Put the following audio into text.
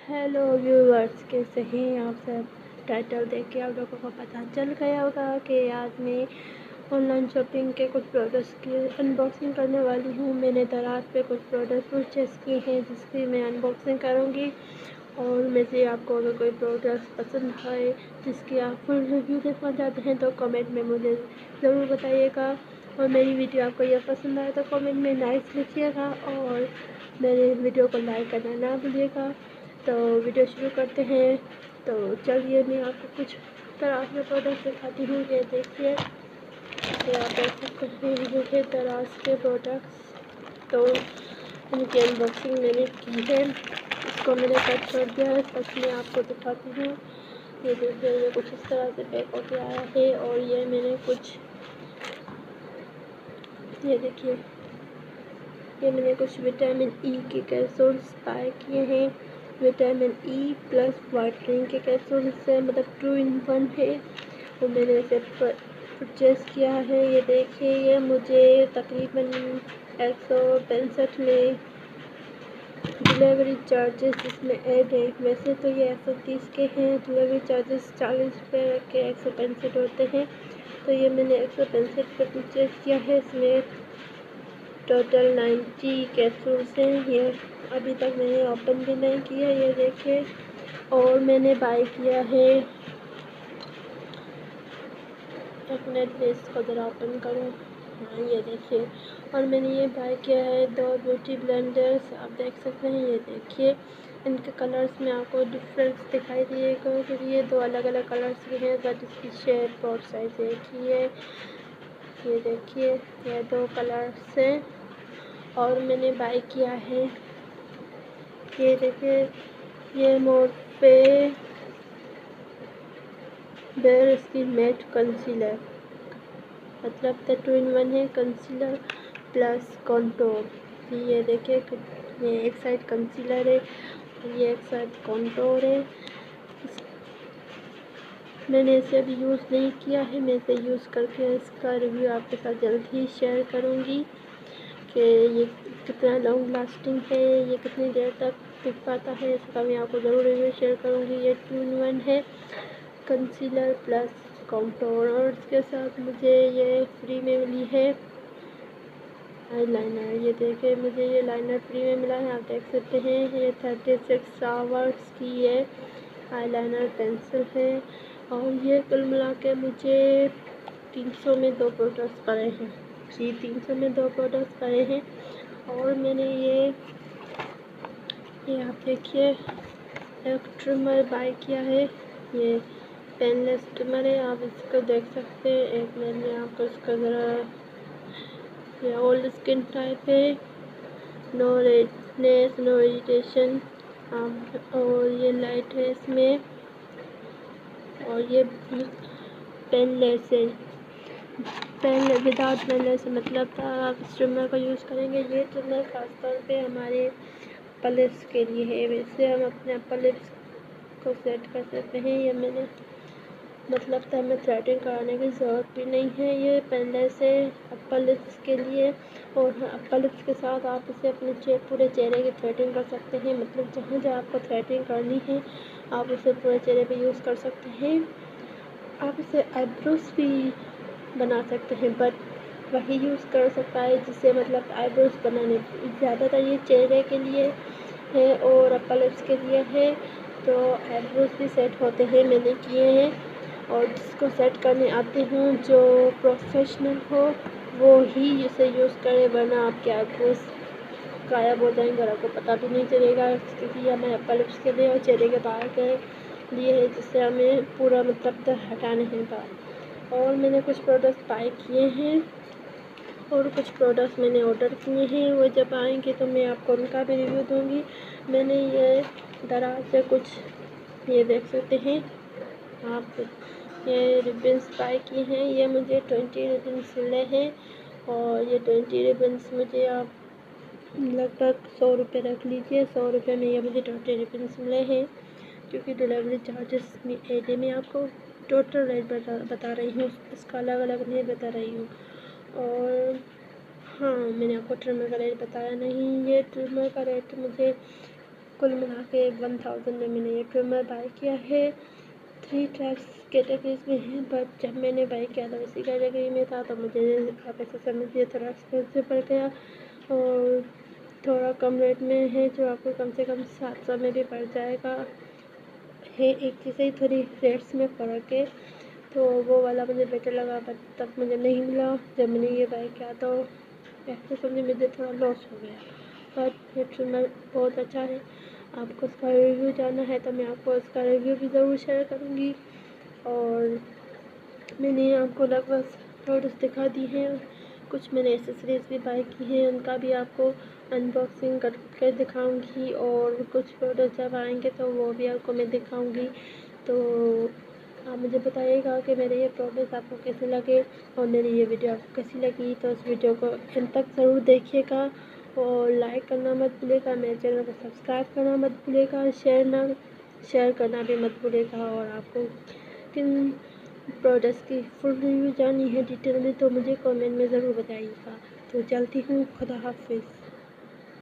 Hello viewers, कैसे हैं आप सब। टाइटल देख के आप लोगों को पता चल गया होगा कि आज मैं ऑनलाइन शॉपिंग के कुछ प्रोडक्ट्स की अनबॉक्सिंग करने वाली हूँ। मैंने दराज पे कुछ प्रोडक्ट परचेस किए हैं जिसकी मैं अनबॉक्सिंग करूँगी। और में से आपको अगर कोई प्रोडक्ट पसंद आए जिसकी आप फुल रिव्यू देखना चाहते हैं तो कमेंट में मुझे ज़रूर बताइएगा। और मेरी वीडियो आपको यह पसंद आए तो कमेंट में नाइस लिखिएगा और मेरे वीडियो को लाइक करना ना भूलिएगा। तो वीडियो शुरू करते हैं। तो चलिए मैं आपको कुछ दराज के प्रोडक्ट दिखाती हूँ। ये देखिए, ये आप देख सकते हैं, ये है दराज के प्रोडक्ट्स। तो इनकी अनबॉक्सिंग मैंने की है, इसको मैंने कट कर दिया है। फर्स्ट मैं आपको दिखाती हूँ। ये देखिए, ये कुछ इस तरह से पैक होके आया है। और ये मैंने कुछ, ये देखिए, ये मैंने कुछ विटामिन ई के कैप्सूल्स बाय किए हैं। विटामिन ई प्लस वाइटनिंग के कैप्सूल्स है, मतलब 2 in 1 है। वो मैंने इसे परचेज़ किया है। ये देखिए, ये मुझे तकरीबन 165 में डिलीवरी चार्जेस इसमें ऐड है। वैसे तो ये 130 के हैं, डिलीवरी चार्जेस 40 रुपये के 165 होते हैं। तो ये मैंने 165 पे परचेज़ किया है। इसमें टोटल 90 कैप्सूल्स हैं। ये अभी तक मैंने ओपन भी नहीं किया, ये देखिए। और मैंने बाय किया है, एक मिनट में इसको ज़रा ओपन करूँ। हाँ, ये देखिए। और मैंने ये बाय किया है 2 ब्यूटी ब्लेंडर्स, आप देख सकते हैं। ये देखिए, इनके कलर्स में आपको डिफरेंस दिखाई देगा क्योंकि ये 2 अलग अलग कलर्स के हैं, बट इसकी शेप और साइज़ एक ही है। ये देखिए, ये 2 कलर्स हैं। और मैंने बाय किया है, ये देखिए, ये मोरफे बेयर इसकी मैट कंसीलर, मतलब तो 2 in 1 है, कंसीलर प्लस कॉन्टोर। ये देखिए, ये एक साइड कंसीलर है और ये एक साइड कॉन्टोर है। मैंने इसे अभी यूज़ नहीं किया है, मैं इसे यूज़ करके इसका रिव्यू आपके साथ जल्द ही शेयर करूँगी कि ये कितना लॉन्ग लास्टिंग है, ये कितनी देर तक टिक पाता है, इसका मैं आपको ज़रूर रिव्यू शेयर करूँगी। ये 2 in 1 है, कंसीलर प्लस कॉन्टोर। और इसके साथ मुझे ये फ्री में मिली है आईलाइनर। ये देखिए, मुझे ये लाइनर फ्री में मिला है, आप देख सकते हैं। ये 36 आवर्स की ये आईलाइनर पेंसिल है। और ये कुल मिला के मुझे 300 में 2 प्रोडक्ट्स पड़े हैं जी, 300 में 2 प्रोडक्ट्स पड़े हैं। और मैंने ये आप देखिए, एक ट्रिमर बाय किया है। ये पेनलेस ट्रिमर है, आप इसको देख सकते हैं। एक मिनट में आपको इसका ज़रा, ये ओल्ड स्किन टाइप है, नो रेडनेस नो इरिटेशन। और ये लाइट है इसमें। और ये पेनलेस है, पेन विदाउट पेनलेस, मतलब आप इस ट्रिमर का यूज़ करेंगे। ये ट्रिमर ख़ासतौर पे हमारे अपर लिप्स के लिए है। वैसे हम अपने अपर लिप्स को सेट कर सकते हैं। ये मैंने, मतलब तो हमें थ्रेडिंग कराने की ज़रूरत भी नहीं है। ये पेनलेस है अपर लिप्स के लिए। और अपर लिप्स के साथ आप इसे अपने पूरे चेहरे की थ्रेडिंग कर सकते हैं, मतलब जहाँ जहाँ आपको थ्रेडिंग करनी है आप उसे पूरे चेहरे पे यूज़ कर सकते हैं। आप इसे आईब्रोज भी बना सकते हैं, बट वही यूज़ कर सकता है जिससे, मतलब आईब्रोज बनाने, ज़्यादातर ये चेहरे के लिए है और अपर लिप्स के लिए है। तो आईब्रोज भी सेट होते हैं, मैंने किए हैं। और जिसको सेट करने आते हों, जो प्रोफेशनल हो, वो ही इसे यूज़ करे, वरना आपके आईब्रोज गायब हो जाएंगे और आपको पता भी नहीं चलेगा। क्योंकि ये हमें अपर लिप्स के लिए और चेहरे के बाहर के लिए है, जिससे हमें पूरा मतलब तो हटाने हैं बाल। और मैंने कुछ प्रोडक्ट्स बाय किए हैं और कुछ प्रोडक्ट्स मैंने ऑर्डर किए हैं। वो जब आएंगे तो मैं आपको उनका भी रिव्यू दूँगी। मैंने ये दराज से कुछ, ये देख सकते हैं आप, ये रिबन्स बाय किए हैं। ये मुझे 20 रिबन्स मिले हैं। और ये 20 रिबन्स मुझे आप लगभग 100 रुपये रख लीजिए। 100 रुपये में ये मुझे 20 रिबन्स मिले हैं, क्योंकि डिलीवरी चार्जेस में ऐड है। मैं आपको टोटल रेट बता रही हूँ, इसका अलग अलग नहीं बता रही हूँ। और हाँ, मैंने आपको ट्रिमर का रेट बताया नहीं। ये ट्रिमर का रेट मुझे कुल मिला के 1000 में मैंने ये ट्रिमर बाय किया है। 3 टाइप्स कैटेगरीज में है, बट जब मैंने बाय किया था उसी कैटेगरी में था, तो मुझे आप ऐसा समझिए थोड़ा एक्सपेंसिव पड़ गया और थोड़ा कम रेट में है जो आपको कम से कम 700 में भी पड़ जाएगा। है एक चीज़ ही थोड़ी रेट्स में फ़र्क है, तो वो वाला मुझे बेटर लगा, बट तब मुझे नहीं मिला। जब मैंने ये बाय किया तो ऐसे समझे मुझे थोड़ा लॉस हो गया, बट ये ट्रिमर बहुत अच्छा है। आपको उसका रिव्यू जानना है तो मैं आपको उसका रिव्यू भी ज़रूर शेयर करूँगी। और मैंने आपको लगभग प्रोडक्ट्स दिखा दी हैं, कुछ मैंने एसेसरीज़ भी बाय की हैं, उनका भी आपको अनबॉक्सिंग कर दिखाऊंगी, और कुछ प्रोडक्ट जब आएंगे तो वो भी आपको मैं दिखाऊंगी। तो आप मुझे बताइएगा कि मेरे ये प्रोडक्ट आपको कैसे लगे और मेरी ये वीडियो आपको कैसी लगी। तो इस वीडियो को अंत तक ज़रूर देखिएगा और लाइक करना मत भूलिएगा, मेरे चैनल को सब्सक्राइब करना मत भूलिएगा, शेयर करना भी मत भूलिएगा। और आपको किन प्रोडक्ट्स की फुल रिव्यू जाननी है डिटेल में तो मुझे कमेंट में ज़रूर बताइएगा। तो चलती हूँ, खुदा हाफिज़।